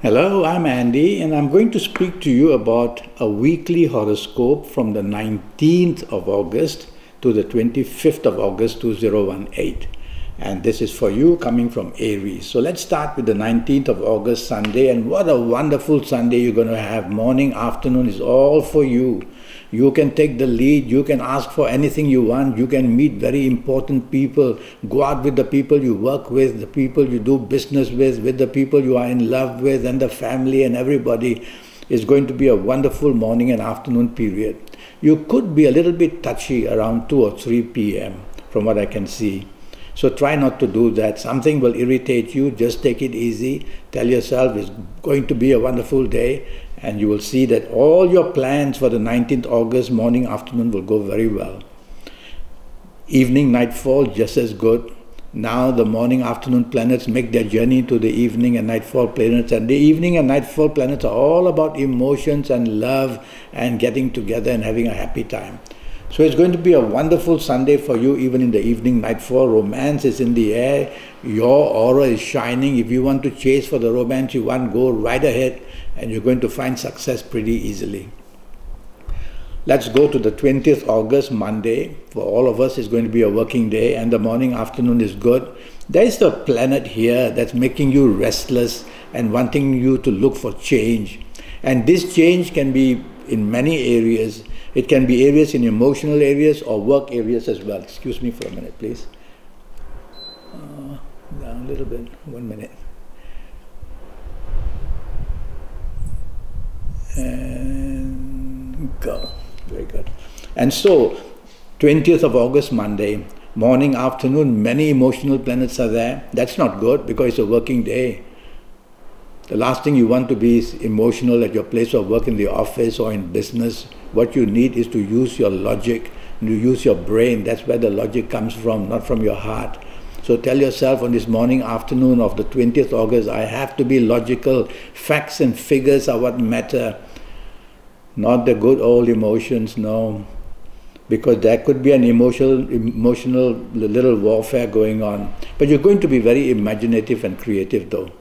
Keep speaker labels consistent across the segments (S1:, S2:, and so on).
S1: Hello, I'm Andy, and I'm going to speak to you about a weekly horoscope from the 19th of August to the 25th of August 2018. And this is for you coming from Aries. So let's start with the 19th of August, Sunday. And what a wonderful Sunday you're going to have. Morning, afternoon is all for you. You can take the lead. You can ask for anything you want. You can meet very important people. Go out with the people you work with, the people you do business with the people you are in love with, and the family and everybody. It's going to be a wonderful morning and afternoon period. You could be a little bit touchy around 2 or 3 p.m. from what I can see. So try not to do that. Something will irritate you. Just take it easy. Tell yourself it's going to be a wonderful day, and you will see that all your plans for the 19th August morning, afternoon will go very well. Evening, nightfall, just as good. Now the morning, afternoon planets make their journey to the evening and nightfall planets. And the evening and nightfall planets are all about emotions and love and getting together and having a happy time. So it's going to be a wonderful Sunday for you, even in the evening, nightfall. Romance is in the air. Your aura is shining. If you want to chase for the romance you want, go right ahead, and you're going to find success pretty easily. Let's go to the 20th August, Monday. For all of us, it's going to be a working day, and the morning, afternoon is good. There is a planet here that's making you restless and wanting you to look for change. And this change can be in many areas. It can be areas in emotional areas or work areas as well. Excuse me for a minute, please. Down a little bit, 1 minute. And go. Very good. And so, 20th of August, Monday, morning, afternoon, many emotional planets are there. That's not good because it's a working day. The last thing you want to be is emotional at your place of work, in the office or in business. What you need is to use your logic, to use your brain. That's where the logic comes from, not from your heart. So tell yourself on this morning, afternoon of the 20th August, I have to be logical. Facts and figures are what matter, not the good old emotions, no. Because there could be an emotional little warfare going on. But you're going to be very imaginative and creative though.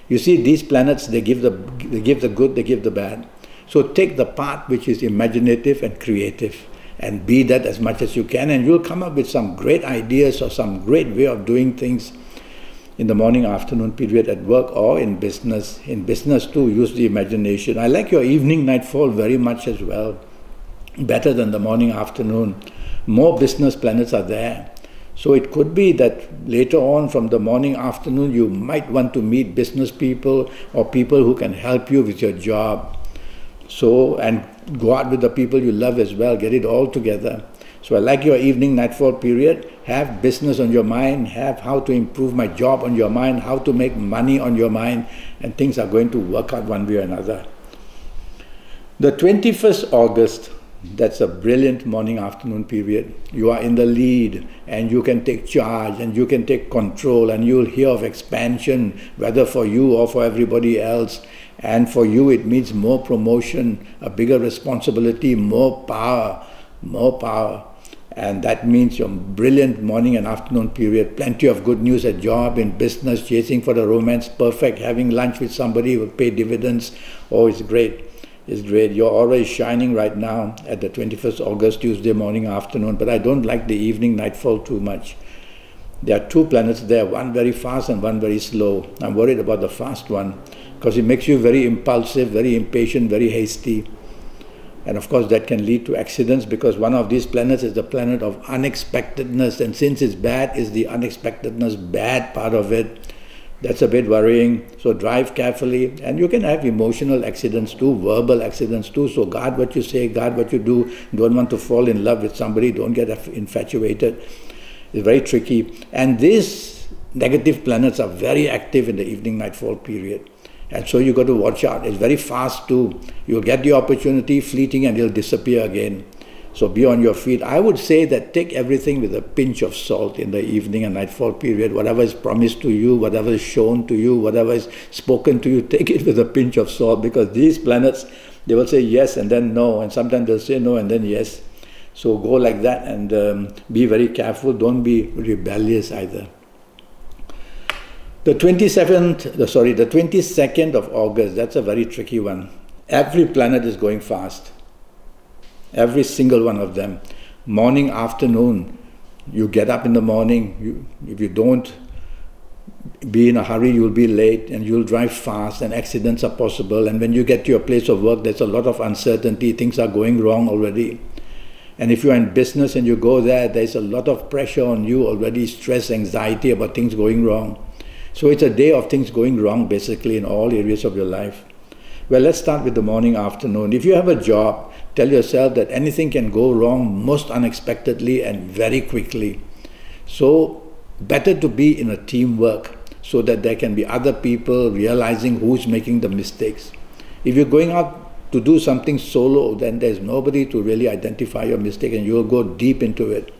S1: You see, these planets, they give the good, they give the bad. So take the part which is imaginative and creative and be that as much as you can, and you'll come up with some great ideas or some great way of doing things in the morning, afternoon period at work or in business. In business too, use the imagination. I like your evening, nightfall very much as well. Better than the morning, afternoon. More business planets are there. So it could be that later on from the morning, afternoon, you might want to meet business people or people who can help you with your job. So, and go out with the people you love as well, get it all together. So I like your evening, nightfall period. Have business on your mind, have how to improve my job on your mind, how to make money on your mind, and things are going to work out one way or another. The 21st August, that's a brilliant morning, afternoon period. You are in the lead and you can take charge and you can take control, and you'll hear of expansion, whether for you or for everybody else. And for you it means more promotion, a bigger responsibility, more power, more power. And that means your brilliant morning and afternoon period. Plenty of good news at job, in business, chasing for the romance, perfect. Having lunch with somebody who will pay dividends. Oh, it's great. It's great. Your aura is shining right now at the 21st August, Tuesday morning, afternoon. But I don't like the evening, nightfall too much. There are 2 planets there, one very fast and one very slow. I'm worried about the fast one because it makes you very impulsive, very impatient, very hasty. And of course that can lead to accidents, because one of these planets is the planet of unexpectedness, and since it's bad, is the unexpectedness bad part of it. That's a bit worrying. So drive carefully, and you can have emotional accidents too, verbal accidents too. So guard what you say, guard what you do. Don't want to fall in love with somebody, don't get infatuated. It's very tricky. And these negative planets are very active in the evening, nightfall period. And so you got to watch out. It's very fast too. You'll get the opportunity, fleeting, and it'll disappear again. So be on your feet. I would say that take everything with a pinch of salt in the evening and nightfall period. Whatever is promised to you, whatever is shown to you, whatever is spoken to you, take it with a pinch of salt, because these planets, they will say yes and then no, and sometimes they'll say no and then yes. So go like that, and be very careful. Don't be rebellious either. The 22nd of August, that's a very tricky one. Every planet is going fast. Every single one of them. Morning, afternoon, you get up in the morning, if you don't be in a hurry, you'll be late and you'll drive fast and accidents are possible. And when you get to your place of work, there's a lot of uncertainty, things are going wrong already. And if you're in business and you go there, there's a lot of pressure on you already, stress, anxiety about things going wrong. So it's a day of things going wrong basically in all areas of your life. Well, let's start with the morning, afternoon. If you have a job, tell yourself that anything can go wrong most unexpectedly and very quickly. So better to be in a teamwork so that there can be other people realizing who's making the mistakes. If you're going out to do something solo, then there's nobody to really identify your mistake and you'll go deep into it.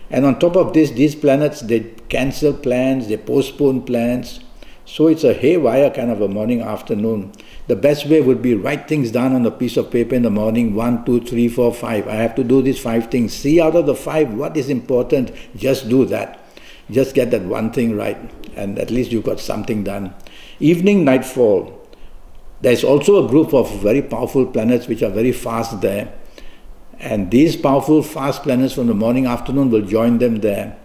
S1: And on top of this, these planets, they cancel plans, they postpone plans. So it's a haywire kind of a morning, afternoon. The best way would be write things down on a piece of paper in the morning, 1, 2, 3, 4, 5. I have to do these 5 things. See out of the 5 what is important, just do that. Just get that one thing right and at least you've got something done. Evening, nightfall. There's also a group of very powerful planets which are very fast there. And these powerful, fast planets from the morning, afternoon will join them there.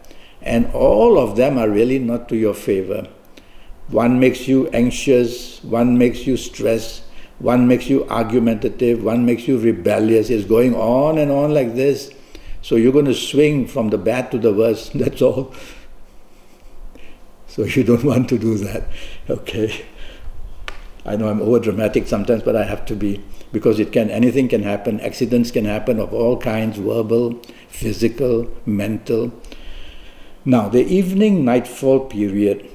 S1: And all of them are really not to your favor. One makes you anxious, one makes you stressed, one makes you argumentative, one makes you rebellious. It's going on and on like this. So you're going to swing from the bad to the worst, that's all. So you don't want to do that, okay? I know I'm over dramatic sometimes, but I have to be, because anything can happen, accidents can happen of all kinds, verbal, physical, mental. Now, the evening nightfall period,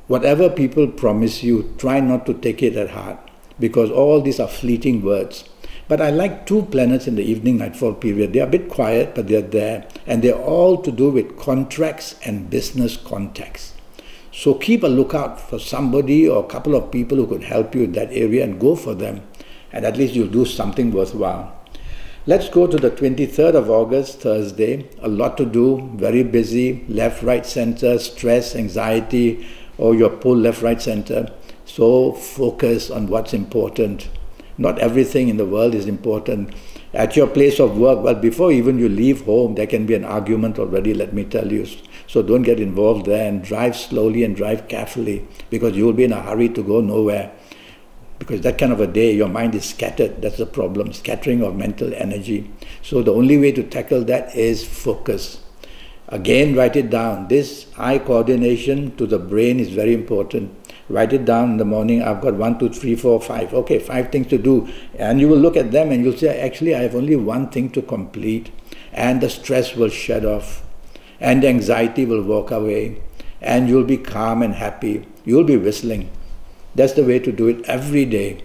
S1: whatever people promise you, try not to take it at heart, because all these are fleeting words. But I like 2 planets in the evening nightfall period. They're a bit quiet, but they're there, and they're all to do with contracts and business contacts. So keep a lookout for somebody or a couple of people who could help you in that area and go for them. And at least you'll do something worthwhile. Let's go to the 23rd of August, Thursday. A lot to do, very busy, left, right, center, stress, anxiety, or you're pulled left, right, center. So focus on what's important. Not everything in the world is important. At your place of work, well, before even you leave home, there can be an argument already, let me tell you. So don't get involved there and drive slowly and drive carefully, because you will be in a hurry to go nowhere. Because that kind of a day, your mind is scattered. That's the problem, scattering of mental energy. So the only way to tackle that is focus. Again, write it down. This eye coordination to the brain is very important. Write it down in the morning. I've got 1, 2, 3, 4, 5. Okay, 5 things to do. And you will look at them and you'll say, actually, I have only one thing to complete. And the stress will shed off. And the anxiety will walk away. And you'll be calm and happy. You'll be whistling. That's the way to do it every day.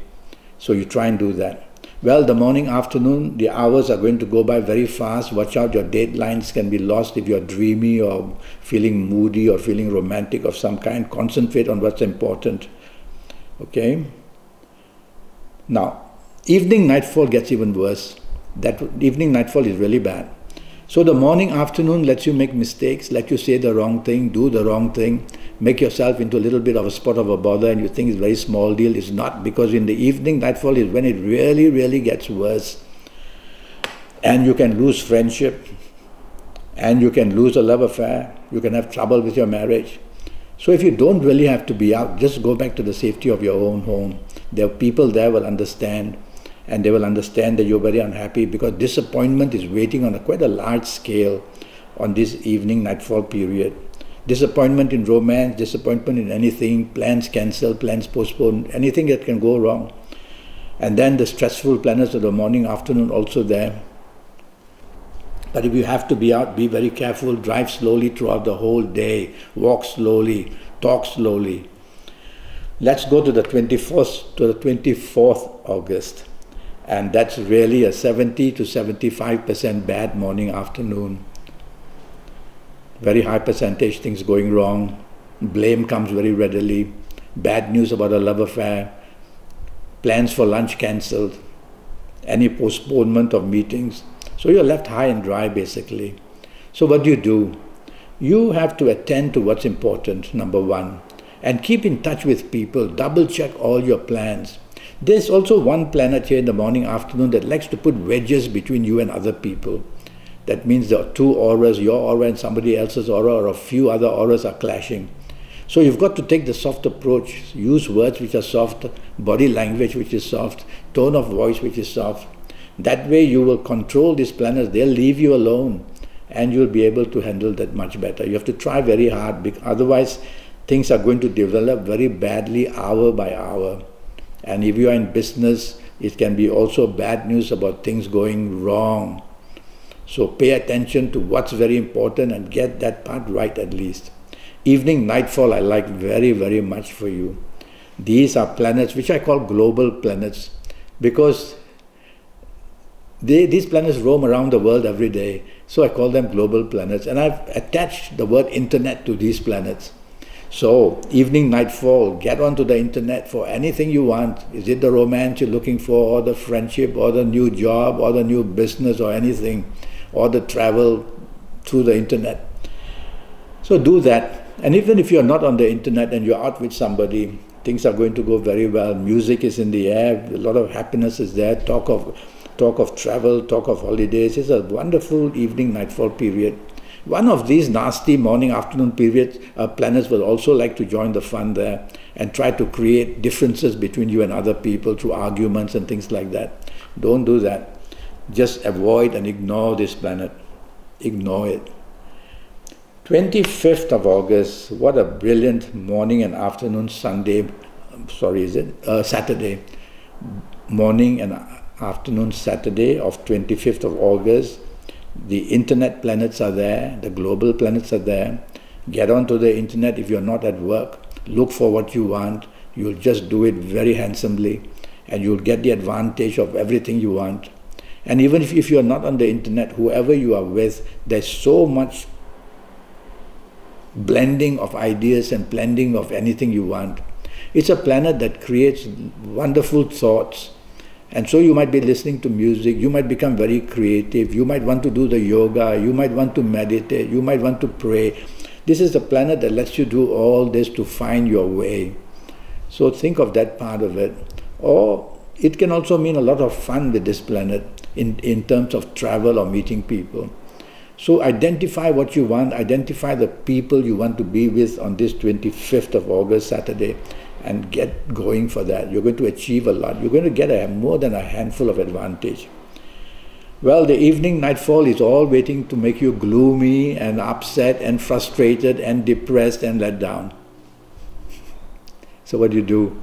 S1: So you try and do that. Well, the morning, afternoon, the hours are going to go by very fast. Watch out, your deadlines can be lost if you're dreamy or feeling moody or feeling romantic of some kind. Concentrate on what's important. Okay? Now, evening nightfall gets even worse. That evening nightfall is really bad. So the morning, afternoon lets you make mistakes, let you say the wrong thing, do the wrong thing, make yourself into a little bit of a spot of a bother and you think it's a very small deal. It's not, because in the evening, nightfall is when it really, really gets worse. And you can lose friendship, and you can lose a love affair, you can have trouble with your marriage. So if you don't really have to be out, just go back to the safety of your own home. There are people there will understand. And they will understand that you're very unhappy, because disappointment is waiting on quite a large scale on this evening nightfall period. Disappointment in romance, disappointment in anything, plans cancelled, plans postponed, anything that can go wrong. And then the stressful planets of the morning, afternoon also there. But if you have to be out, be very careful, drive slowly throughout the whole day, walk slowly, talk slowly. Let's go to the 24th to the 24th August. And that's really a 70 to 75% bad morning, afternoon. Very high percentage things going wrong. Blame comes very readily. Bad news about a love affair. Plans for lunch cancelled. Any postponement of meetings. So you're left high and dry basically. So what do? You have to attend to what's important, number one. And keep in touch with people. Double check all your plans. There's also one planet here in the morning, afternoon, that likes to put wedges between you and other people. That means the two auras, your aura and somebody else's aura, or a few other auras are clashing. So you've got to take the soft approach. Use words which are soft, body language which is soft, tone of voice which is soft. That way you will control these planets. They'll leave you alone and you'll be able to handle that much better. You have to try very hard, because otherwise things are going to develop very badly hour by hour. And if you are in business, it can be also bad news about things going wrong. So pay attention to what's very important and get that part right at least. Evening nightfall I like very, very much for you. These are planets which I call global planets, because these planets roam around the world every day. So I call them global planets. And I've attached the word internet to these planets. So, evening, nightfall, get onto the internet for anything you want. Is it the romance you're looking for, or the friendship, or the new job, or the new business, or anything, or the travel through the internet? So do that. And even if you're not on the internet and you're out with somebody, things are going to go very well. Music is in the air, a lot of happiness is there, talk of travel, talk of holidays. It's a wonderful evening, nightfall period. One of these nasty morning, afternoon periods, planets will also like to join the fun there and try to create differences between you and other people through arguments and things like that. Don't do that. Just avoid and ignore this planet. Ignore it. 25th of August, what a brilliant morning and afternoon Saturday. Morning and afternoon Saturday of 25th of August. The internet planets are there, the global planets are there. Get onto the internet if you're not at work. Look for what you want. You'll just do it very handsomely and you'll get the advantage of everything you want. And even if you're not on the internet, whoever you are with, there's so much blending of ideas and blending of anything you want. It's a planet that creates wonderful thoughts. And so you might be listening to music, you might become very creative, you might want to do the yoga, you might want to meditate, you might want to pray. This is the planet that lets you do all this to find your way. So think of that part of it. Or it can also mean a lot of fun with this planet in terms of travel or meeting people. So identify what you want, identify the people you want to be with on this 25th of August, Saturday, and get going for that. You're going to achieve a lot. You're going to get more than a handful of advantage. Well, the evening nightfall is all waiting to make you gloomy and upset and frustrated and depressed and let down. So what do?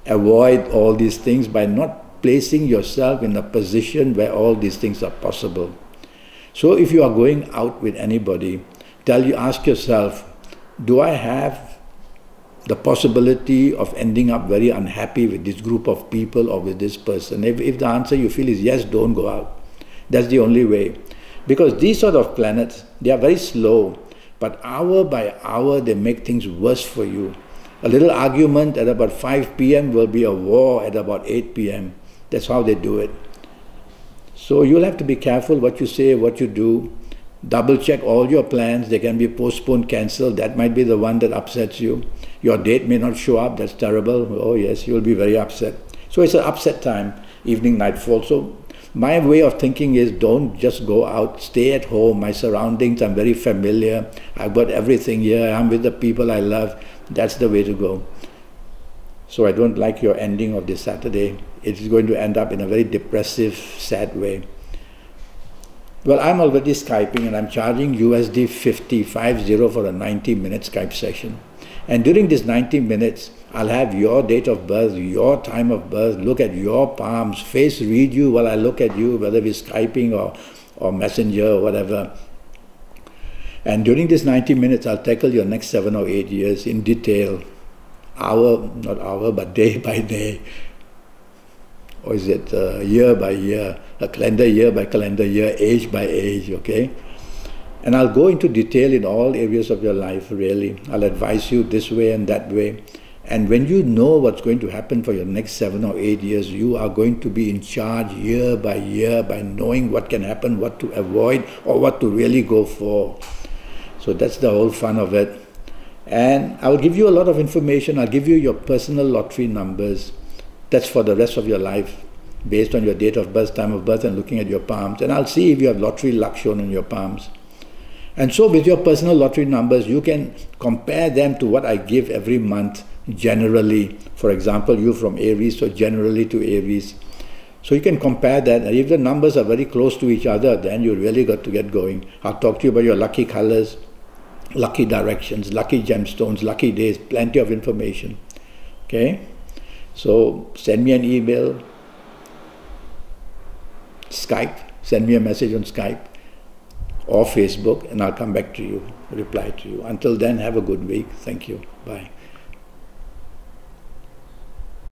S1: Avoid all these things by not placing yourself in a position where all these things are possible. So if you are going out with anybody, ask yourself, do I have the possibility of ending up very unhappy with this group of people or with this person? If the answer you feel is yes, don't go out. That's the only way. Because these sort of planets, they are very slow, but hour by hour they make things worse for you. A little argument at about 5 p.m. will be a war at about 8 p.m. That's how they do it. So you'll have to be careful what you say, what you do. Double check all your plans. They can be postponed, cancelled. That might be the one that upsets you. Your date may not show up. That's terrible. Oh yes, you'll be very upset. So it's an upset time, evening, nightfall. So my way of thinking is don't just go out. Stay at home. My surroundings, I'm very familiar. I've got everything here. I'm with the people I love. That's the way to go. So I don't like your ending of this Saturday. It's going to end up in a very depressive, sad way. Well, I'm already Skyping and I'm charging USD 50 for a 90-minute Skype session. And during this 90 minutes, I'll have your date of birth, your time of birth, look at your palms, face read you while I look at you, whether we're Skyping or Messenger or whatever. And during this 90 minutes, I'll tackle your next 7 or 8 years in detail, not hour, but day by day. Or is it year by year, a calendar year by calendar year, age by age, okay? And I'll go into detail in all areas of your life, really. I'll advise you this way and that way. And when you know what's going to happen for your next 7 or 8 years, you are going to be in charge year by knowing what can happen, what to avoid, or what to really go for. So that's the whole fun of it. And I'll give you a lot of information. I'll give you your personal lottery numbers. That's for the rest of your life, based on your date of birth, time of birth, and looking at your palms. And I'll see if you have lottery luck shown in your palms. And so with your personal lottery numbers, you can compare them to what I give every month generally. For example, you from Aries, so generally to Aries. So you can compare that, and if the numbers are very close to each other, then you really got to get going. I'll talk to you about your lucky colors, lucky directions, lucky gemstones, lucky days, plenty of information. Okay? So send me an email, Skype, send me a message on Skype or Facebook, and I'll come back to you, reply to you. Until then, have a good week. Thank you. Bye.